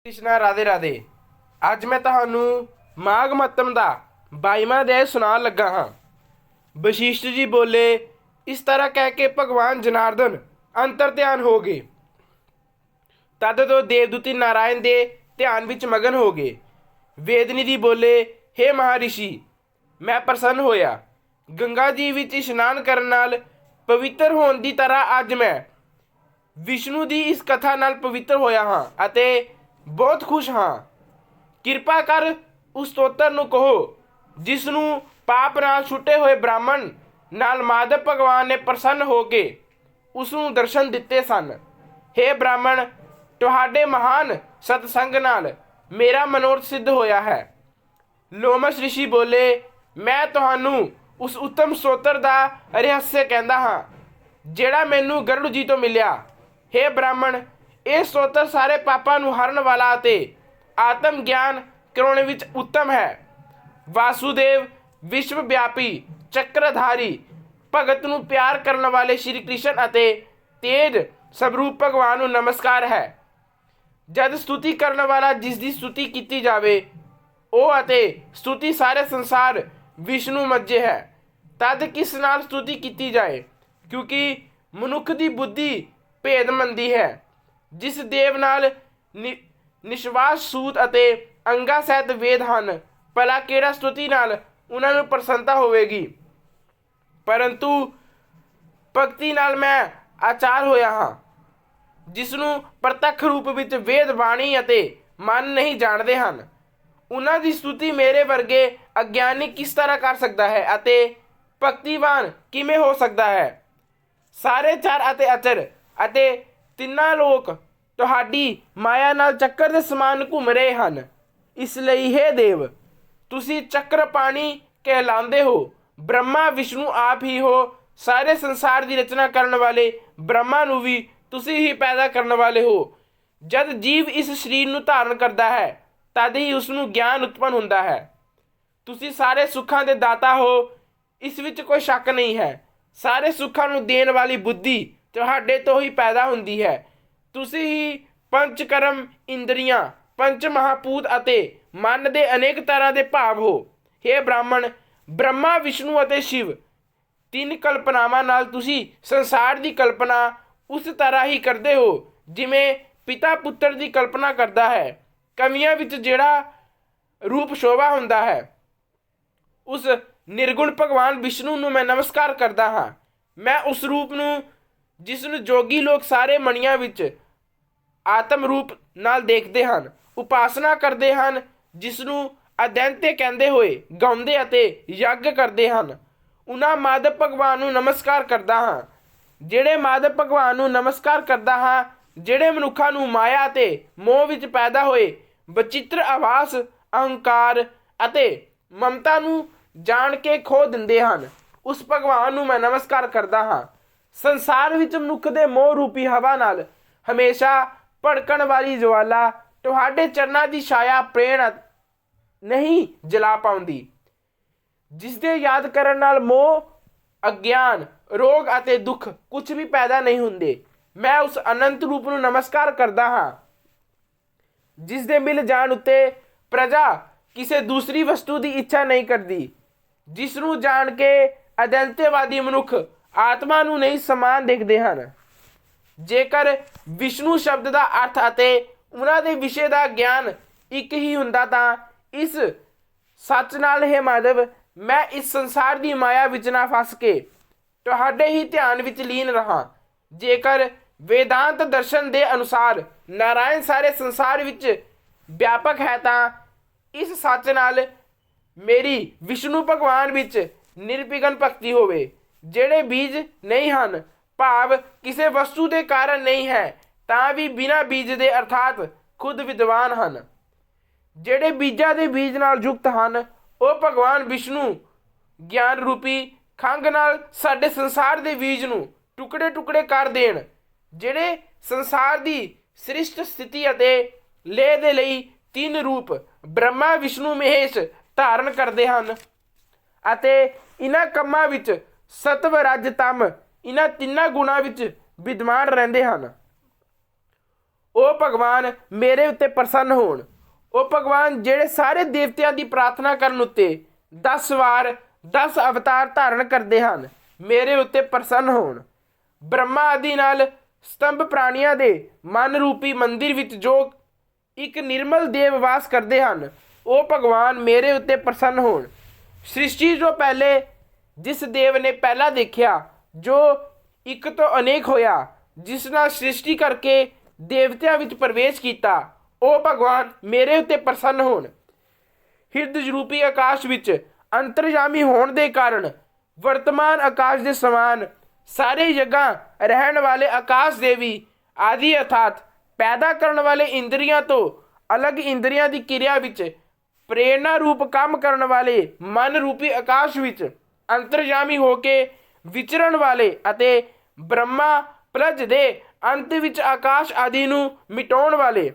कृष्णा राधे राधे। ਅੱਜ ਮੈਂ ਤੁਹਾਨੂੰ ਮਾਘ ਮਹੱਤਮ ਦਾ 22ਵਾਂ ਅਧਿਆਇ ਸੁਣਾਉਣ ਲੱਗਾ ਹਾਂ। ਵਸ਼ਿਸ਼ਟ ਜੀ ਬੋਲੇ, ਇਸ ਤਰ੍ਹਾਂ ਕਹਿ ਕੇ ਭਗਵਾਨ ਜਨਾਰਦਨ ਅੰਤਰ ਧਿਆਨ ਹੋ ਗਏ। ਤਦ ਤੋਂ ਦੇਵਦੂਤੀ ਨਾਰਾਇਣ ਦੇ ਧਿਆਨ ਵਿੱਚ ਮਗਨ ਹੋ ਗਏ। ਵੇਦਨਿਧੀ ਬੋਲੇ, ਹੇ ਮਹਾਰਿਸ਼ੀ, ਮੈਂ ਪ੍ਰਸੰਨ ਹੋਇਆ। ਗੰਗਾ ਜੀ ਵਿੱਚ ਇਸ਼ਨਾਨ ਕਰਨ ਨਾਲ ਪਵਿੱਤਰ ਹੋਣ ਦੀ ਤਰ੍ਹਾਂ ਅੱਜ ਮੈਂ ਵਿਸ਼ਨੂੰ ਦੀ ਇਸ ਕਥਾ ਨਾਲ ਪਵਿੱਤਰ ਹੋਇਆ ਹਾਂ ਅਤੇ ਬਹੁਤ ਖੁਸ਼ ਹਾਂ। ਕਿਰਪਾ ਕਰ ਉਸ ਸਤੋਤਰ ਨੂੰ ਕਹੋ ਜਿਸ ਨੂੰ ਪਾਪ ਨਾਲ ਛੁੱਟੇ ਹੋਏ ਬ੍ਰਾਹਮਣ ਨਾਲ ਮਾਧਵ ਭਗਵਾਨ ਨੇ ਪ੍ਰਸੰਨ ਹੋ ਕੇ ਉਸ ਨੂੰ ਦਰਸ਼ਨ ਦਿੱਤੇ ਸਨ। ਹੇ ਬ੍ਰਾਹਮਣ, ਤੁਹਾਡੇ ਮਹਾਨ ਸਤਸੰਗ ਨਾਲ ਮੇਰਾ ਮਨੋਰਥ ਸਿੱਧ ਹੋਇਆ ਹੈ। ਲੋਮਸ ਰਿਸ਼ੀ ਬੋਲੇ, ਮੈਂ ਤੁਹਾਨੂੰ ਉਸ ਉੱਤਮ ਸਤੋਤਰ ਦਾ ਰਹੱਸ ਕਹਿੰਦਾ ਹਾਂ ਜਿਹੜਾ ਮੈਨੂੰ ਗਰੁੜ ਜੀ ਤੋਂ ਮਿਲਿਆ। ਹੇ ਬ੍ਰਾਹਮਣ, ਇਹ ਸਤੋਤਰ ਸਾਰੇ ਪਾਪਾਂ ਨੂੰ ਹਰਨ ਵਾਲਾ ਅਤੇ ਆਤਮ ਗਿਆਨ ਕਰਾਉਣ ਵਿੱਚ ਉੱਤਮ ਹੈ। ਵਾਸੂਦੇਵ, ਵਿਸ਼ਵ ਵਿਆਪੀ ਚੱਕਰਧਾਰੀ, ਭਗਤ ਨੂੰ ਪਿਆਰ ਕਰਨ ਵਾਲੇ ਸ਼੍ਰੀ ਕ੍ਰਿਸ਼ਨ ਅਤੇ ਤੇਜ ਸਵਰੂਪ ਭਗਵਾਨ ਨੂੰ ਨਮਸਕਾਰ ਹੈ। ਜਦ ਸਤੁਤੀ ਕਰਨ ਵਾਲਾ ਜਿਸ ਦੀ ਸਤੁਤੀ ਕੀਤੀ ਜਾਵੇ ਉਹ ਅਤੇ ਸਤੁਤੀ ਸਾਰੇ ਸੰਸਾਰ ਵਿਸ਼ਨੂੰ ਮੱਝੇ ਹੈ। ਤਦ ਕਿਸ ਨਾਲ ਸਤੁਤੀ ਕੀਤੀ ਜਾਏ, ਕਿਉਂਕਿ ਮਨੁੱਖ ਦੀ ਬੁੱਧੀ ਭੇਦ ਮੰਦੀ ਹੈ। ਜਿਸ ਦੇਵ ਨਾਲ ਨਿਸ਼ਵਾਸ ਸੂਤ ਅਤੇ ਅੰਗਾ ਸਹਿਤ ਵੇਦ ਹਨ, ਭਲਾ ਕਿਹੜਾ ਸਤੁਤੀ ਨਾਲ ਉਹਨਾਂ ਨੂੰ ਪ੍ਰਸੰਨਤਾ ਹੋਵੇਗੀ। ਪਰੰਤੂ ਭਗਤੀ ਨਾਲ ਮੈਂ ਆਚਾਰ ਹੋਇਆ ਹਾਂ। ਜਿਸ ਨੂੰ ਪ੍ਰਤੱਖ ਰੂਪ ਵਿੱਚ ਵੇਦ ਬਾਣੀ ਅਤੇ ਮਨ ਨਹੀਂ ਜਾਣਦੇ ਹਨ, ਉਹਨਾਂ ਦੀ ਸਤੁਤੀ ਮੇਰੇ ਵਰਗੇ ਅਗਿਆਨੀ ਕਿਸ ਤਰ੍ਹਾਂ ਕਰ ਸਕਦਾ ਹੈ ਅਤੇ ਭਗਤੀਵਾਨ ਕਿਵੇਂ ਹੋ ਸਕਦਾ ਹੈ। ਸਾਰੇ ਚਰ ਅਤੇ ਅਚਰ ਅਤੇ ਤਿੰਨਾਂ ਲੋਕ ਤੁਹਾਡੀ ਮਾਇਆ ਨਾਲ ਚੱਕਰ ਦੇ ਸਮਾਨ ਘੁੰਮ ਰਹੇ ਹਨ। ਇਸ ਲਈ ਹੇ ਦੇਵ, ਤੁਸੀਂ ਚੱਕਰ ਪਾਣੀ ਕਹਿਲਾਉਂਦੇ ਹੋ। ਬ੍ਰਹਮਾ ਵਿਸ਼ਨੂੰ ਆਪ ਹੀ ਹੋ। ਸਾਰੇ ਸੰਸਾਰ ਦੀ ਰਚਨਾ ਕਰਨ ਵਾਲੇ ਬ੍ਰਹਮਾ ਨੂੰ ਵੀ ਤੁਸੀਂ ਹੀ ਪੈਦਾ ਕਰਨ ਵਾਲੇ ਹੋ। ਜਦ ਜੀਵ ਇਸ ਸਰੀਰ ਨੂੰ ਧਾਰਨ ਕਰਦਾ ਹੈ ਤਦ ਹੀ ਉਸ ਨੂੰ ਗਿਆਨ ਉਤਪੰਨ ਹੁੰਦਾ ਹੈ। ਤੁਸੀਂ ਸਾਰੇ ਸੁੱਖਾਂ ਦੇ ਦਾਤਾ ਹੋ, ਇਸ ਵਿੱਚ ਕੋਈ ਸ਼ੱਕ ਨਹੀਂ ਹੈ। ਸਾਰੇ ਸੁੱਖਾਂ ਨੂੰ ਦੇਣ ਵਾਲੀ ਬੁੱਧੀ ਤੁਹਾਡੇ ਤੋਂ ਹੀ ਪੈਦਾ ਹੁੰਦੀ ਹੈ। ਤੁਸੀਂ ਹੀ ਪੰਚ ਕਰਮ ਇੰਦਰੀਆਂ, ਪੰਚ ਮਹਾਭੂਤ ਅਤੇ ਮਨ ਦੇ ਅਨੇਕ ਤਰ੍ਹਾਂ ਦੇ ਭਾਵ ਹੋ। ਹੇ ਬ੍ਰਾਹਮਣ, ਬ੍ਰਹਮਾ ਵਿਸ਼ਨੂੰ ਅਤੇ ਸ਼ਿਵ ਤਿੰਨ ਕਲਪਨਾਵਾਂ ਨਾਲ ਤੁਸੀਂ ਸੰਸਾਰ ਦੀ ਕਲਪਨਾ ਉਸ ਤਰ੍ਹਾਂ ਹੀ ਕਰਦੇ ਹੋ ਜਿਵੇਂ ਪਿਤਾ ਪੁੱਤਰ ਦੀ ਕਲਪਨਾ ਕਰਦਾ ਹੈ। ਕਵੀਆਂ ਵਿੱਚ ਜਿਹੜਾ ਰੂਪ ਸ਼ੋਭਾ ਹੁੰਦਾ ਹੈ, ਉਸ ਨਿਰਗੁਣ ਭਗਵਾਨ ਵਿਸ਼ਨੂੰ ਨੂੰ ਮੈਂ ਨਮਸਕਾਰ ਕਰਦਾ ਹਾਂ। ਮੈਂ ਉਸ ਰੂਪ ਨੂੰ ਜਿਸ ਨੂੰ ਜੋਗੀ ਲੋਕ ਸਾਰੇ ਮਣੀਆਂ ਵਿੱਚ ਆਤਮ ਰੂਪ ਨਾਲ ਦੇਖਦੇ ਹਨ, ਉਪਾਸਨਾ ਕਰਦੇ ਹਨ, ਜਿਸ ਨੂੰ ਅਦੈਂਤੇ ਕਹਿੰਦੇ ਹੋਏ ਗਾਉਂਦੇ ਅਤੇ ਯੱਗ ਕਰਦੇ ਹਨ, ਉਹਨਾਂ ਮਾਧਵ ਭਗਵਾਨ ਨੂੰ ਨਮਸਕਾਰ ਕਰਦਾ ਹਾਂ। ਜਿਹੜੇ ਮਾਧਵ ਭਗਵਾਨ ਨੂੰ ਨਮਸਕਾਰ ਕਰਦਾ ਹਾਂ, ਜਿਹੜੇ ਮਨੁੱਖਾਂ ਨੂੰ ਮਾਇਆ ਅਤੇ ਮੋਹ ਵਿੱਚ ਪੈਦਾ ਹੋਏ ਵਚਿੱਤਰ ਆਵਾਸ, ਅਹੰਕਾਰ ਅਤੇ ਮਮਤਾ ਨੂੰ ਜਾਣ ਕੇ ਖੋ ਦਿੰਦੇ ਹਨ, ਉਸ ਭਗਵਾਨ ਨੂੰ ਮੈਂ ਨਮਸਕਾਰ ਕਰਦਾ ਹਾਂ। ਸੰਸਾਰ ਵਿੱਚ ਮਨੁੱਖ ਦੇ ਮੋਹ ਰੂਪੀ ਹਵਾ ਨਾਲ ਹਮੇਸ਼ਾ ਭੜਕਣ ਵਾਲੀ ਜਵਾਲਾ ਤੁਹਾਡੇ ਚਰਨਾਂ ਦੀ ਛਾਇਆ ਪ੍ਰੇਣ ਨਹੀਂ ਜਲਾ ਪਾਉਂਦੀ। ਜਿਸ ਦੇ ਯਾਦ ਕਰਨ ਨਾਲ ਮੋਹ, ਅਗਿਆਨ, ਰੋਗ ਅਤੇ ਦੁੱਖ ਕੁਝ ਵੀ ਪੈਦਾ ਨਹੀਂ ਹੁੰਦੇ। ਮੈਂ ਉਸ ਅਨੰਤ ਰੂਪ ਨੂੰ ਨਮਸਕਾਰ ਕਰਦਾ ਹਾਂ ਜਿਸ ਦੇ ਮਿਲ ਜਾਣ ਉੱਤੇ ਪ੍ਰਜਾ ਕਿਸੇ ਦੂਸਰੀ ਵਸਤੂ ਦੀ ਇੱਛਾ ਨਹੀਂ ਕਰਦੀ। ਜਿਸ ਨੂੰ ਜਾਣ ਕੇ ਅਦੈਂਤੇਵਾਦੀ ਮਨੁੱਖ ਆਤਮਾ ਨੂੰ ਨਹੀਂ ਸਮਾਨ ਦੇਖਦੇ ਹਨ। ਜੇਕਰ ਵਿਸ਼ਨੂੰ ਸ਼ਬਦ ਦਾ ਅਰਥ ਅਤੇ ਉਹਨਾਂ ਦੇ ਵਿਸ਼ੇ ਦਾ ਗਿਆਨ ਇੱਕ ਹੀ ਹੁੰਦਾ ਤਾਂ ਇਸ ਸੱਚ ਨਾਲ ਹੈ ਮਾਧਵ, ਮੈਂ ਇਸ ਸੰਸਾਰ ਦੀ ਮਾਇਆ ਵਿੱਚ ਨਾ ਫਸ ਕੇ ਤੁਹਾਡੇ ਹੀ ਧਿਆਨ ਵਿੱਚ ਲੀਨ ਰਹਾ। ਜੇਕਰ ਵੇਦਾਂਤ ਦਰਸ਼ਨ ਦੇ ਅਨੁਸਾਰ ਨਾਰਾਇਣ ਸਾਰੇ ਸੰਸਾਰ ਵਿੱਚ ਵਿਆਪਕ ਹੈ ਤਾਂ ਇਸ ਸੱਚ ਨਾਲ ਮੇਰੀ ਵਿਸ਼ਨੂੰ ਭਗਵਾਨ ਵਿੱਚ ਨਿਰਵਿਘਨ ਭਗਤੀ ਹੋਵੇ। ਜਿਹੜੇ ਬੀਜ ਨਹੀਂ ਹਨ, ਭਾਵ ਕਿਸੇ ਵਸਤੂ ਦੇ ਕਾਰਨ ਨਹੀਂ ਹੈ, ਤਾਂ ਵੀ ਬਿਨਾਂ ਬੀਜ ਦੇ ਅਰਥਾਤ ਖੁਦ ਵਿਦਵਾਨ ਹਨ। ਜਿਹੜੇ ਬੀਜਾਂ ਦੇ ਬੀਜ ਨਾਲ ਯੁਕਤ ਹਨ, ਉਹ ਭਗਵਾਨ ਵਿਸ਼ਨੂੰ ਗਿਆਨ ਰੂਪੀ ਖੰਘ ਨਾਲ ਸਾਡੇ ਸੰਸਾਰ ਦੇ ਬੀਜ ਨੂੰ ਟੁਕੜੇ ਟੁਕੜੇ ਕਰ ਦੇਣ। ਜਿਹੜੇ ਸੰਸਾਰ ਦੀ ਸ੍ਰਿਸ਼ਟ ਸਥਿਤੀ ਅਤੇ ਲੇਹ ਦੇ ਲਈ ਤਿੰਨ ਰੂਪ ਬ੍ਰਹਮਾ ਵਿਸ਼ਨੂੰ ਮਹੇਸ਼ ਧਾਰਨ ਕਰਦੇ ਹਨ ਅਤੇ ਇਹਨਾਂ ਕੰਮਾਂ ਵਿੱਚ ਸਤਵ ਰਜ ਤਮ ਇਹਨਾਂ ਤਿੰਨਾਂ ਗੁਣਾਂ ਵਿੱਚ ਵਿਦਵਾਨ ਰਹਿੰਦੇ ਹਨ, ਉਹ ਭਗਵਾਨ ਮੇਰੇ ਉੱਤੇ ਪ੍ਰਸੰਨ ਹੋਣ। ਉਹ ਭਗਵਾਨ ਜਿਹੜੇ ਸਾਰੇ ਦੇਵਤਿਆਂ ਦੀ ਪ੍ਰਾਰਥਨਾ ਕਰਨ ਉੱਤੇ 10 ਵਾਰ 10 ਅਵਤਾਰ ਧਾਰਨ ਕਰਦੇ ਹਨ, ਮੇਰੇ ਉੱਤੇ ਪ੍ਰਸੰਨ ਹੋਣ। ਬ੍ਰਹਮਾ ਆਦਿ ਨਾਲ ਸਤੰਭ ਪ੍ਰਾਣੀਆਂ ਦੇ ਮਨ ਰੂਪੀ ਮੰਦਿਰ ਵਿੱਚ ਜੋ ਇੱਕ ਨਿਰਮਲ ਦੇਵ ਵਾਸ ਕਰਦੇ ਹਨ, ਉਹ ਭਗਵਾਨ ਮੇਰੇ ਉੱਤੇ ਪ੍ਰਸੰਨ ਹੋਣ। ਸ੍ਰਿਸ਼ਟੀ ਤੋਂ ਪਹਿਲੇ ਜਿਸ ਦੇਵ ਨੇ ਪਹਿਲਾਂ ਦੇਖਿਆ, ਜੋ ਇੱਕ ਤੋਂ ਅਨੇਕ ਹੋਇਆ, ਜਿਸ ਨਾਲ ਸ੍ਰਿਸ਼ਟੀ ਕਰਕੇ ਦੇਵਤਿਆਂ ਵਿੱਚ ਪ੍ਰਵੇਸ਼ ਕੀਤਾ, ਉਹ ਭਗਵਾਨ ਮੇਰੇ ਉੱਤੇ ਪ੍ਰਸੰਨ ਹੋਣ। ਹਿਰਦ ਰੂਪੀ ਆਕਾਸ਼ ਵਿੱਚ ਅੰਤਰਜਾਮੀ ਹੋਣ ਦੇ ਕਾਰਨ ਵਰਤਮਾਨ ਆਕਾਸ਼ ਦੇ ਸਮਾਨ ਸਾਰੇ ਜਗ੍ਹਾ ਰਹਿਣ ਵਾਲੇ ਆਕਾਸ਼ ਦੇਵੀ ਆਦਿ ਅਰਥਾਤ ਪੈਦਾ ਕਰਨ ਵਾਲੇ ਇੰਦਰੀਆਂ ਤੋਂ ਅਲੱਗ ਇੰਦਰੀਆਂ ਦੀ ਕਿਰਿਆ ਵਿੱਚ ਪ੍ਰੇਰਣਾ ਰੂਪ ਕੰਮ ਕਰਨ ਵਾਲੇ ਮਨ ਰੂਪੀ ਆਕਾਸ਼ ਵਿੱਚ ਅੰਤਰਜਾਮੀ ਹੋ ਕੇ ਵਿਚਰਨ ਵਾਲੇ ਅਤੇ ਬ੍ਰਹਮਾ ਪਲਜ ਦੇ ਅੰਤ ਵਿੱਚ ਆਕਾਸ਼ ਆਦਿ ਨੂੰ ਮਿਟਾਉਣ ਵਾਲੇ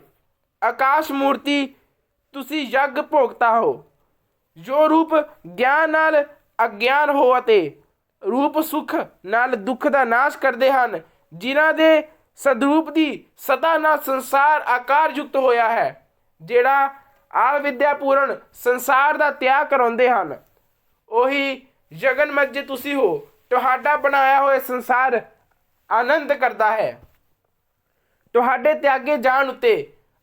ਆਕਾਸ਼ ਮੂਰਤੀ ਤੁਸੀਂ ਯੱਗ ਭੋਗਤਾ ਹੋ। ਜੋ ਰੂਪ ਗਿਆਨ ਨਾਲ ਅਗਿਆਨ ਹੋ ਅਤੇ ਰੂਪ ਸੁਖ ਨਾਲ ਦੁੱਖ ਦਾ ਨਾਸ਼ ਕਰਦੇ ਹਨ, ਜਿਨ੍ਹਾਂ ਦੇ ਸਦਰੂਪ ਦੀ ਸਦਾ ਨਾਲ ਸੰਸਾਰ ਆਕਾਰ ਯੁਕਤ ਹੋਇਆ ਹੈ, ਜਿਹੜਾ ਆਲ ਵਿਦਿਆ ਪੂਰਨ ਸੰਸਾਰ ਦਾ ਤਿਆਗ ਕਰਾਉਂਦੇ ਹਨ, ਉਹੀ ਜਗਨ ਮੱਝ ਤੁਸੀਂ ਹੋ। ਤੁਹਾਡਾ ਬਣਾਇਆ ਹੋਇਆ ਸੰਸਾਰ ਆਨੰਦ ਕਰਦਾ ਹੈ। ਤੁਹਾਡੇ ਤਿਆਗੇ ਜਾਣ ਉੱਤੇ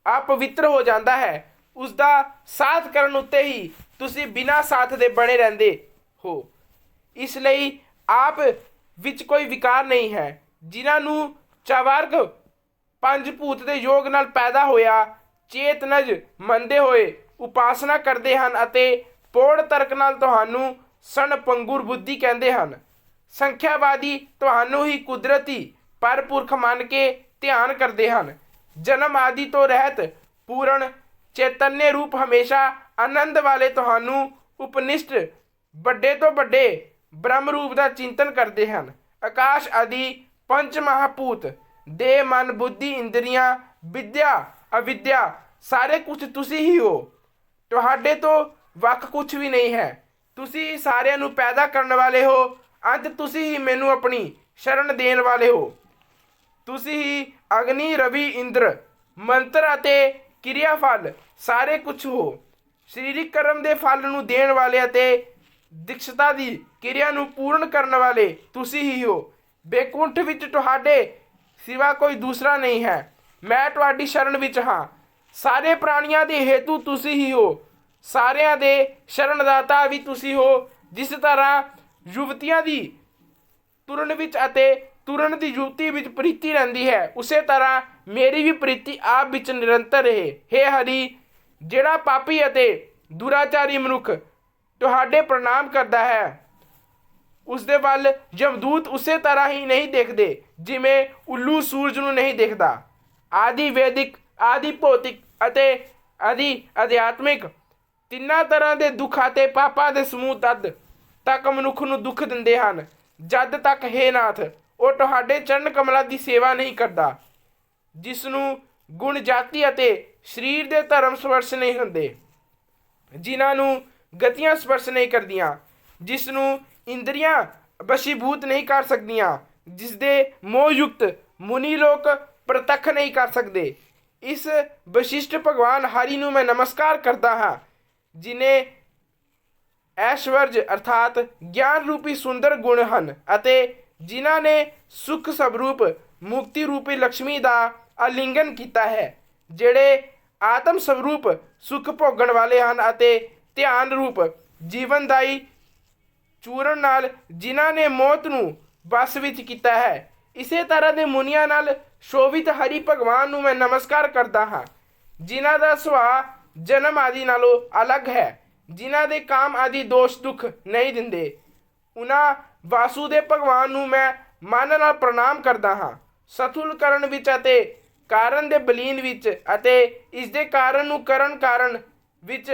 ਆਪ ਪਵਿੱਤਰ ਹੋ ਜਾਂਦਾ ਹੈ। ਉਸ ਦਾ ਸਾਥ ਕਰਨ ਉੱਤੇ ਹੀ ਤੁਸੀਂ ਬਿਨਾਂ ਸਾਥ ਦੇ ਬਣੇ ਰਹਿੰਦੇ ਹੋ। ਇਸ ਲਈ ਆਪ ਵਿੱਚ ਕੋਈ ਵਿਕਾਰ ਨਹੀਂ ਹੈ। ਜਿਨ੍ਹਾਂ ਨੂੰ ਚਾਵਰਗ ਪੰਜ ਭੂਤ ਦੇ ਯੋਗ ਨਾਲ ਪੈਦਾ ਹੋਇਆ ਚੇਤਨਜ ਮੰਨਦੇ ਹੋਏ ਉਪਾਸਨਾ ਕਰਦੇ ਹਨ ਅਤੇ ਪੌੜ ਤਰਕ ਨਾਲ ਤੁਹਾਨੂੰ ਸਣਪੰਗੁਰ ਬੁੱਧੀ ਕਹਿੰਦੇ ਹਨ। ਸੰਖਿਆਵਾਦੀ ਤੁਹਾਨੂੰ ਹੀ ਕੁਦਰਤੀ ਪਰਪੁਰਖ ਮੰਨ ਕੇ ਧਿਆਨ ਕਰਦੇ ਹਨ। ਜਨਮ ਆਦਿ ਤੋਂ ਰਹਿਤ ਪੂਰਨ ਚੈਤन्य ਰੂਪ ਹਮੇਸ਼ਾ ਆਨੰਦ ਵਾਲੇ ਤੁਹਾਨੂੰ ਉਪਨਿਸ਼ਟ ਵੱਡੇ ਤੋਂ ਵੱਡੇ ਬ੍ਰਹਮ ਰੂਪ ਦਾ ਚਿੰਤਨ ਕਰਦੇ ਹਨ। ਆਕਾਸ਼ ਆਦਿ ਪੰਜ ਮਹਾਭੂਤ ਦੇ ਮਨ ਬੁੱਧੀ ਇੰਦਰੀਆਂ ਵਿਦਿਆ ਅਵਿਦਿਆ ਸਾਰੇ ਕੁਝ ਤੁਸੀਂ ਹੀ ਹੋ। ਤੁਹਾਡੇ ਤੋਂ ਵੱਖ ਕੁਝ ਵੀ ਨਹੀਂ ਹੈ। ਤੁਸੀਂ ਸਾਰਿਆਂ ਨੂੰ ਪੈਦਾ ਕਰਨ ਵਾਲੇ ਹੋ। ਅੱਜ ਤੁਸੀਂ ਹੀ ਮੈਨੂੰ ਆਪਣੀ ਸ਼ਰਨ ਦੇਣ ਵਾਲੇ ਹੋ। ਤੁਸੀਂ ਹੀ ਅਗਨੀ ਰਵੀ ਇੰਦਰ ਮੰਤਰ ਅਤੇ ਕਿਰਿਆ ਫਲ ਸਾਰੇ ਕੁਝ ਹੋ। ਸਰੀਰਕ ਕਰਮ ਦੇ ਫਲ ਨੂੰ ਦੇਣ ਵਾਲੇ ਅਤੇ ਦੀਕਸ਼ਤਾ ਦੀ ਕਿਰਿਆ ਨੂੰ ਪੂਰਨ ਕਰਨ ਵਾਲੇ ਤੁਸੀਂ ਹੀ ਹੋ। ਬੇਕੁੰਠ ਵਿੱਚ ਤੁਹਾਡੇ ਸਿਵਾ ਕੋਈ ਦੂਸਰਾ ਨਹੀਂ ਹੈ। ਮੈਂ ਤੁਹਾਡੀ ਸ਼ਰਨ ਵਿੱਚ ਹਾਂ। ਸਾਰੇ ਪ੍ਰਾਣੀਆਂ ਦੇ ਹੇਤੂ ਤੁਸੀਂ ਹੀ ਹੋ। ਸਾਰਿਆਂ ਦੇ ਸ਼ਰਨਦਾਤਾ ਵੀ ਤੁਸੀਂ ਹੋ। ਜਿਸ ਤਰ੍ਹਾਂ ਯੁਵਤੀਆਂ ਦੀ ਤੁਰਨ ਵਿੱਚ ਅਤੇ ਤੁਰਨ ਦੀ ਯੁਵਤੀ ਵਿੱਚ ਪ੍ਰੀਤੀ ਰਹਿੰਦੀ ਹੈ, ਉਸੇ ਤਰ੍ਹਾਂ ਮੇਰੀ ਵੀ ਪ੍ਰੀਤੀ ਆਪ ਵਿੱਚ ਨਿਰੰਤਰ ਰਹੇ। ਹੇ ਹਰੀ, ਜਿਹੜਾ ਪਾਪੀ ਅਤੇ ਦੁਰਾਚਾਰੀ ਮਨੁੱਖ ਤੁਹਾਡੇ ਪ੍ਰਣਾਮ ਕਰਦਾ ਹੈ, ਉਸ ਦੇ ਵੱਲ ਯਮਦੂਤ ਉਸੇ ਤਰ੍ਹਾਂ ਹੀ ਨਹੀਂ ਦੇਖਦੇ ਜਿਵੇਂ ਉੱਲੂ ਸੂਰਜ ਨੂੰ ਨਹੀਂ ਦੇਖਦਾ। ਆਦਿ ਵੈਦਿਕ, ਆਦਿ ਭੌਤਿਕ ਅਤੇ ਆਦਿ ਅਧਿਆਤਮਿਕ ਤਿੰਨਾਂ ਤਰ੍ਹਾਂ ਦੇ ਦੁੱਖ ਅਤੇ ਪਾਪਾਂ ਦੇ ਸਮੂਹ ਤਦ ਤੱਕ ਮਨੁੱਖ ਨੂੰ ਦੁੱਖ ਦਿੰਦੇ ਹਨ, ਜਦ ਤੱਕ ਹੇ ਨਾਥ ਉਹ ਤੁਹਾਡੇ ਚਰਨ ਕਮਲਾਂ ਦੀ ਸੇਵਾ ਨਹੀਂ ਕਰਦਾ। ਜਿਸ ਨੂੰ ਗੁਣ ਜਾਤੀ ਅਤੇ ਸਰੀਰ ਦੇ ਧਰਮ ਸਪਰਸ਼ ਨਹੀਂ ਹੁੰਦੇ, ਜਿਨ੍ਹਾਂ ਨੂੰ ਗਤੀਆਂ ਸਪਰਸ਼ ਨਹੀਂ ਕਰਦੀਆਂ, ਜਿਸ ਨੂੰ ਇੰਦਰੀਆਂ ਵਸ਼ੀਭੂਤ ਨਹੀਂ ਕਰ ਸਕਦੀਆਂ, ਜਿਸ ਦੇ ਮੋਹ ਯੁਕਤ ਮੁਨੀ ਲੋਕ ਪ੍ਰਤੱਖ ਨਹੀਂ ਕਰ ਸਕਦੇ, ਇਸ ਵਿਸ਼ਿਸ਼ਟ ਭਗਵਾਨ ਹਰੀ ਨੂੰ ਮੈਂ ਨਮਸਕਾਰ ਕਰਦਾ ਹਾਂ, ਜਿਨੇ ਐਸ਼ਵਰਜ ਅਰਥਾਤ ਗਿਆਨ ਰੂਪੀ ਸੁੰਦਰ ਗੁਣ ਹਨ ਅਤੇ ਜਿਨ੍ਹਾਂ ਨੇ ਸੁਖ ਸਵਰੂਪ ਮੁਕਤੀ ਰੂਪੀ ਲక్ష్ਮੀ ਦਾ ਆਲਿੰਗਨ ਕੀਤਾ ਹੈ, ਜਿਹੜੇ ਆਤਮ ਸਵਰੂਪ ਸੁਖ ਭੋਗਣ ਵਾਲੇ ਹਨ ਅਤੇ ਧਿਆਨ ਰੂਪ ਜੀਵਨਦਾਈ ਚੂਰਨ ਨਾਲ ਜਿਨ੍ਹਾਂ ਨੇ ਮੌਤ ਨੂੰ ਵਸ ਵਿੱਚ ਕੀਤਾ ਹੈ। ਇਸੇ ਤਰ੍ਹਾਂ ਦੇ ਮੁਨੀਆਂ ਨਾਲ ਸ਼ੋਭਿਤ ਹਰੀ ਭਗਵਾਨ ਨੂੰ ਮੈਂ ਨਮਸਕਾਰ ਕਰਦਾ ਹਾਂ, ਜਿਨ੍ਹਾਂ ਦਾ ਸੁਭਾਅ ਜਨਮ ਆਦਿ ਨਾਲੋਂ ਅਲੱਗ ਹੈ, ਜਿਨ੍ਹਾਂ ਦੇ ਕਾਮ ਆਦਿ ਦੋਸ਼ ਦੁੱਖ ਨਹੀਂ ਦਿੰਦੇ। ਉਹਨਾਂ ਵਾਸੂਦੇਵ ਭਗਵਾਨ ਨੂੰ ਮੈਂ ਮਨ ਨਾਲ ਪ੍ਰਣਾਮ ਕਰਦਾ ਹਾਂ। ਸਥੂਲ ਕਰਨ ਵਿੱਚ ਅਤੇ ਕਾਰਨ ਦੇ ਬਲੀਨ ਵਿੱਚ ਅਤੇ ਇਸ ਦੇ ਕਾਰਨ ਨੂੰ ਕਾਰਨ ਵਿੱਚ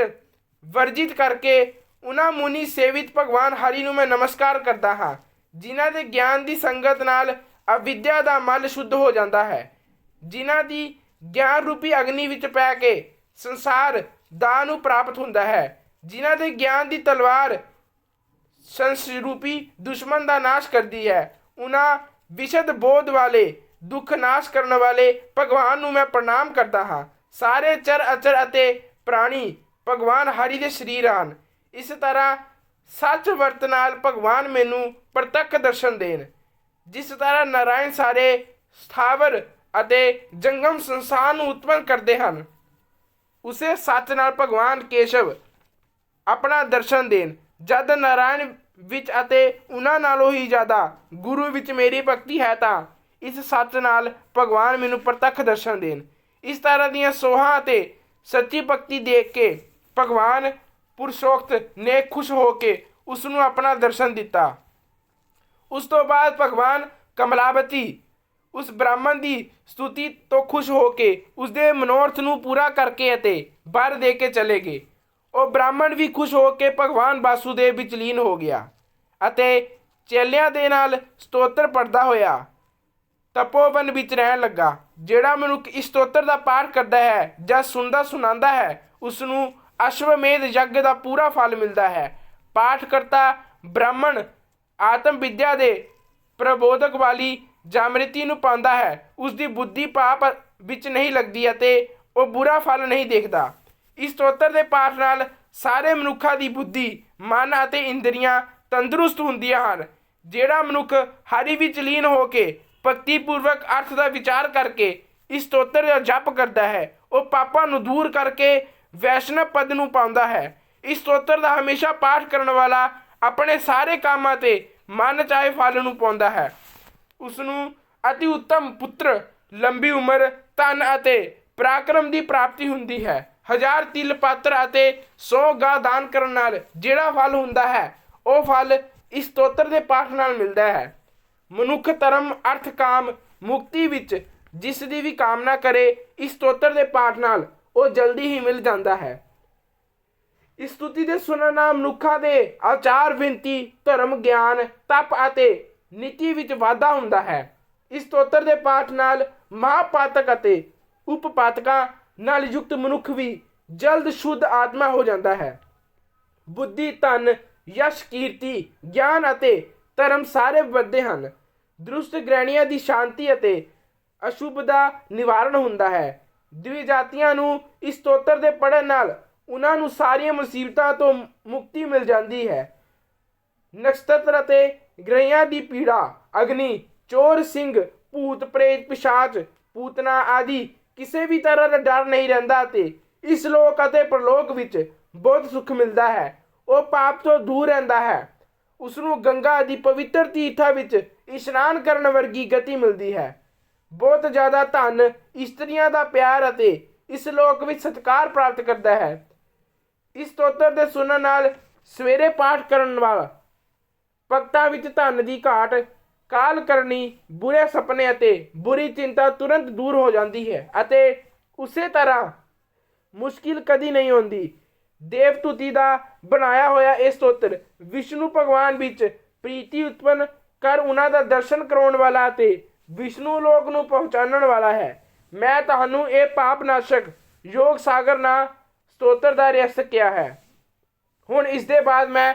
ਵਰਜਿਤ ਕਰਕੇ ਉਹਨਾਂ ਮੁਨੀ ਸੇਵਿਤ ਭਗਵਾਨ ਹਰੀ ਨੂੰ ਮੈਂ ਨਮਸਕਾਰ ਕਰਦਾ ਹਾਂ, ਜਿਨ੍ਹਾਂ ਦੇ ਗਿਆਨ ਦੀ ਸੰਗਤ ਨਾਲ ਅਵਿਦਿਆ ਦਾ ਮਲ ਸ਼ੁੱਧ ਹੋ ਜਾਂਦਾ ਹੈ, ਜਿਨ੍ਹਾਂ ਦੀ ਗਿਆਨ ਰੂਪੀ ਅਗਨੀ ਵਿੱਚ ਪੈ ਕੇ ਸੰਸਾਰ ਦਾ ਨੂੰ ਪ੍ਰਾਪਤ ਹੁੰਦਾ ਹੈ, ਜਿਨ੍ਹਾਂ ਦੇ ਗਿਆਨ ਦੀ ਤਲਵਾਰ ਸੰਸ ਰੂਪੀ ਦੁਸ਼ਮਣ ਦਾ ਨਾਸ਼ ਕਰਦੀ ਹੈ। ਉਹਨਾਂ ਵਿਸ਼ਦ ਬੋਧ ਵਾਲੇ ਦੁੱਖ ਨਾਸ਼ ਕਰਨ ਵਾਲੇ ਭਗਵਾਨ ਨੂੰ ਮੈਂ ਪ੍ਰਣਾਮ ਕਰਦਾ ਹਾਂ। ਸਾਰੇ ਚਰ ਅਚਰ ਅਤੇ ਪ੍ਰਾਣੀ ਭਗਵਾਨ ਹਰੀ ਦੇ ਸਰੀਰ ਹਨ। ਇਸ ਤਰ੍ਹਾਂ ਸੱਚ ਵਰਤ ਨਾਲ ਭਗਵਾਨ ਮੈਨੂੰ ਪ੍ਰਤੱਖ ਦਰਸ਼ਨ ਦੇਣ। ਜਿਸ ਤਰ੍ਹਾਂ ਨਾਰਾਇਣ ਸਾਰੇ ਸਥਾਵਰ ਅਤੇ ਜੰਗਮ ਸੰਸਾਰ ਨੂੰ ਉਤਪੰਨ ਕਰਦੇ ਹਨ, ਉਸੇ ਸੱਚ ਨਾਲ ਭਗਵਾਨ ਕੇਸ਼ਵ ਆਪਣਾ ਦਰਸ਼ਨ ਦੇਣ। ਜਦ ਨਾਰਾਇਣ ਵਿੱਚ ਅਤੇ ਉਹਨਾਂ ਨਾਲੋਂ ਹੀ ਜ਼ਿਆਦਾ ਗੁਰੂ ਵਿੱਚ ਮੇਰੀ ਭਗਤੀ ਹੈ ਤਾਂ ਇਸ ਸੱਚ ਨਾਲ ਭਗਵਾਨ ਮੈਨੂੰ ਪ੍ਰਤੱਖ ਦਰਸ਼ਨ ਦੇਣ। ਇਸ ਤਰ੍ਹਾਂ ਦੀਆਂ ਸੋਹਾਂ ਅਤੇ ਸੱਚੀ ਭਗਤੀ ਦੇਖ ਕੇ ਭਗਵਾਨ ਪੁਰਸ਼ੋਕਤ ਨੇ ਖੁਸ਼ ਹੋ ਕੇ ਉਸ ਨੂੰ ਆਪਣਾ ਦਰਸ਼ਨ ਦਿੱਤਾ। ਉਸ ਤੋਂ ਬਾਅਦ ਭਗਵਾਨ ਕਮਲਾਵਤੀ ਉਸ ਬ੍ਰਾਹਮਣ ਦੀ ਸਤੁਤੀ ਤੋਂ ਖੁਸ਼ ਹੋ ਕੇ ਉਸਦੇ ਮਨੋਰਥ ਨੂੰ ਪੂਰਾ ਕਰਕੇ ਅਤੇ ਵਰ ਦੇ ਕੇ ਚਲੇ ਗਏ। ਉਹ ਬ੍ਰਾਹਮਣ ਵੀ ਖੁਸ਼ ਹੋ ਕੇ ਭਗਵਾਨ ਵਾਸੂਦੇਵ ਵਿੱਚ ਲੀਨ ਹੋ ਗਿਆ ਅਤੇ ਚੇਲਿਆਂ ਦੇ ਨਾਲ ਸਤੋਤਰ ਪੜ੍ਹਦਾ ਹੋਇਆ ਤਪੋਵਨ ਵਿੱਚ ਰਹਿਣ ਲੱਗਾ। ਜਿਹੜਾ ਮਨੁੱਖ ਇਸ ਸਤੋਤਰ ਦਾ ਪਾਠ ਕਰਦਾ ਹੈ ਜਾਂ ਸੁਣਦਾ ਸੁਣਾਉਂਦਾ ਹੈ, ਉਸ ਨੂੰ ਅਸ਼ਵਮੇਧ ਯੱਗ ਦਾ ਪੂਰਾ ਫਲ ਮਿਲਦਾ ਹੈ। ਪਾਠ ਕਰਤਾ ਬ੍ਰਾਹਮਣ ਆਤਮ ਵਿਦਿਆ ਦੇ ਪ੍ਰਬੋਧਕ ਵਾਲੀ ਜਾਮ੍ਰਿਤੀ ਨੂੰ ਪਾਉਂਦਾ ਹੈ। ਉਸ ਦੀ ਬੁੱਧੀ ਪਾਪ ਵਿੱਚ ਨਹੀਂ ਲੱਗਦੀ ਅਤੇ ਉਹ ਬੁਰਾ ਫਲ ਨਹੀਂ ਦੇਖਦਾ। ਇਸ ਸਤੋਤਰ ਦੇ ਪਾਠ ਨਾਲ ਸਾਰੇ ਮਨੁੱਖਾਂ ਦੀ ਬੁੱਧੀ, ਮਨ ਅਤੇ ਇੰਦਰੀਆਂ ਤੰਦਰੁਸਤ ਹੁੰਦੀਆਂ ਹਨ। ਜਿਹੜਾ ਮਨੁੱਖ ਹਰੀ ਵਿੱਚ ਲੀਨ ਹੋ ਕੇ ਭਗਤੀਪੂਰਵਕ ਅਰਥ ਦਾ ਵਿਚਾਰ ਕਰਕੇ ਇਸ ਸਤੋਤਰ ਦਾ ਜਪ ਕਰਦਾ ਹੈ, ਉਹ ਪਾਪਾਂ ਨੂੰ ਦੂਰ ਕਰਕੇ ਵੈਸ਼ਨਵ ਪਦ ਨੂੰ ਪਾਉਂਦਾ ਹੈ। ਇਸ ਸਤੋਤਰ ਦਾ ਹਮੇਸ਼ਾ ਪਾਠ ਕਰਨ ਵਾਲਾ ਆਪਣੇ ਸਾਰੇ ਕੰਮਾਂ 'ਤੇ ਮਨ ਚਾਹੇ ਫਲ ਨੂੰ ਪਾਉਂਦਾ ਹੈ। ਉਸ ਨੂੰ ਅਤੀ ਉੱਤਮ ਪੁੱਤਰ, ਲੰਬੀ ਉਮਰ, ਧਨ ਅਤੇ ਪਰਾਕਰਮ ਦੀ ਪ੍ਰਾਪਤੀ ਹੁੰਦੀ ਹੈ। 1000 ਤਿਲ ਪਾਤਰ ਅਤੇ 100 ਗਾਂ ਦਾਨ ਕਰਨ ਨਾਲ ਜਿਹੜਾ ਫਲ ਹੁੰਦਾ ਹੈ, ਉਹ ਫਲ ਇਸ ਸਤੋਤਰ ਦੇ ਪਾਠ ਨਾਲ ਮਿਲਦਾ ਹੈ। ਮਨੁੱਖ ਧਰਮ, ਅਰਥ, ਕਾਮ, ਮੁਕਤੀ ਵਿੱਚ ਜਿਸ ਦੀ ਵੀ ਕਾਮਨਾ ਕਰੇ, ਇਸ ਸਤੋਤਰ ਦੇ ਪਾਠ ਨਾਲ ਉਹ ਜਲਦੀ ਹੀ ਮਿਲ ਜਾਂਦਾ ਹੈ। ਇਸ ਸਤੁਤੀ ਦੇ ਸੁਣਨ ਨਾਲ ਮਨੁੱਖਾਂ ਦੇ ਆਚਾਰ, ਵਿਨਤੀ, ਧਰਮ, ਗਿਆਨ, ਤਪ ਅਤੇ ਨੀਤੀ ਵਿੱਚ ਵਾਧਾ ਹੁੰਦਾ ਹੈ। ਇਸ ਸਤੋਤਰ ਦੇ ਪਾਠ ਨਾਲ ਮਹਾਪਾਤਕ ਅਤੇ ਉਪਪਾਤਕਾਂ ਨਾਲ ਯੁਕਤ ਮਨੁੱਖ ਵੀ ਜਲਦ ਸ਼ੁੱਧ ਆਤਮਾ ਹੋ ਜਾਂਦਾ ਹੈ। ਬੁੱਧੀ, ਧਨ, ਯਸ਼, ਕੀਰਤੀ, ਗਿਆਨ ਅਤੇ ਧਰਮ ਸਾਰੇ ਵੱਧਦੇ ਹਨ। ਦ੍ਰਿਸ਼ਟ ਗ੍ਰਹਿਣੀਆਂ ਦੀ ਸ਼ਾਂਤੀ ਅਤੇ ਅਸ਼ੁਭ ਦਾ ਨਿਵਾਰਨ ਹੁੰਦਾ ਹੈ। ਦ੍ਵਿਜਾਤੀਆਂ ਨੂੰ ਇਸ ਸਤੋਤਰ ਦੇ ਪੜ੍ਹਨ ਨਾਲ ਉਹਨਾਂ ਨੂੰ ਸਾਰੀਆਂ ਮੁਸੀਬਤਾਂ ਤੋਂ ਮੁਕਤੀ ਮਿਲ ਜਾਂਦੀ ਹੈ। ਨਕਸ਼ਤਰ ਅਤੇ ਗ੍ਰਹਿਆਂ ਦੀ ਪੀੜਾ, ਅਗਨੀ, ਚੋਰ, ਸਿੰਘ, ਭੂਤ, ਪ੍ਰੇਤ, ਪਿਸ਼ਾਚ, ਪੂਤਨਾ ਆਦਿ ਕਿਸੇ ਵੀ ਤਰ੍ਹਾਂ ਦਾ ਡਰ ਨਹੀਂ ਰਹਿੰਦਾ ਅਤੇ ਇਸ ਲੋਕ ਅਤੇ ਪਰਲੋਕ ਵਿੱਚ ਬਹੁਤ ਸੁੱਖ ਮਿਲਦਾ ਹੈ। ਉਹ ਪਾਪ ਤੋਂ ਦੂਰ ਰਹਿੰਦਾ ਹੈ। ਉਸ ਨੂੰ ਗੰਗਾ ਆਦਿ ਪਵਿੱਤਰ ਤੀਰਥਾਂ ਵਿੱਚ ਇਸ਼ਨਾਨ ਕਰਨ ਵਰਗੀ ਗਤੀ ਮਿਲਦੀ ਹੈ। ਬਹੁਤ ਜ਼ਿਆਦਾ ਧਨ, ਇਸਤਰੀਆਂ ਦਾ ਪਿਆਰ ਅਤੇ ਇਸ ਲੋਕ ਵਿੱਚ ਸਤਿਕਾਰ ਪ੍ਰਾਪਤ ਕਰਦਾ ਹੈ। ਇਸ ਸਤੋਤਰ ਦੇ ਸੁਣਨ ਨਾਲ ਸਵੇਰੇ ਪਾਠ ਕਰਨ ਵਾਲਾ ਭਗਤਾਂ ਵਿੱਚ ਧਨ ਦੀ ਘਾਟ, ਕਾਲ ਕਰਨੀ, ਬੁਰੇ ਸੁਪਨੇ ਅਤੇ ਬੁਰੀ ਚਿੰਤਾ ਤੁਰੰਤ ਦੂਰ ਹੋ ਜਾਂਦੀ ਹੈ ਅਤੇ ਉਸੇ ਤਰ੍ਹਾਂ ਮੁਸ਼ਕਿਲ ਕਦੀ ਨਹੀਂ ਹੁੰਦੀ। ਦੇਵਤੂਤੀ ਦਾ ਬਣਾਇਆ ਹੋਇਆ ਇਹ ਸਤੋਤਰ ਵਿਸ਼ਨੂੰ ਭਗਵਾਨ ਵਿੱਚ ਪ੍ਰੀਤੀ ਉਤਪੰਨ ਕਰ ਉਹਨਾਂ ਦਾ ਦਰਸ਼ਨ ਕਰਾਉਣ ਵਾਲਾ ਅਤੇ ਵਿਸ਼ਨੂੰ ਲੋਕ ਨੂੰ ਪਹੁੰਚਾਉਣ ਵਾਲਾ ਹੈ। ਮੈਂ ਤੁਹਾਨੂੰ ਇਹ ਪਾਪ ਨਾਸ਼ਕ ਯੋਗ ਸਾਗਰ ਨਾਂ ਸਤੋਤਰ ਦਾ ਰਹੱਸ ਕਿਹਾ ਹੈ। ਹੁਣ ਇਸ ਦੇ ਬਾਅਦ ਮੈਂ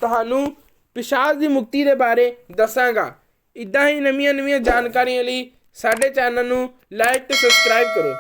ਤੁਹਾਨੂੰ ਪਿਸ਼ਾਚ ਦੀ ਮੁਕਤੀ ਦੇ ਬਾਰੇ ਦੱਸਾਂਗਾ। ਇੱਦਾਂ ਹੀ ਨਵੀਆਂ ਜਾਣਕਾਰੀਆਂ ਲਈ ਸਾਡੇ ਚੈਨਲ ਨੂੰ ਲਾਈਕ ਤੇ ਸਬਸਕ੍ਰਾਈਬ ਕਰੋ।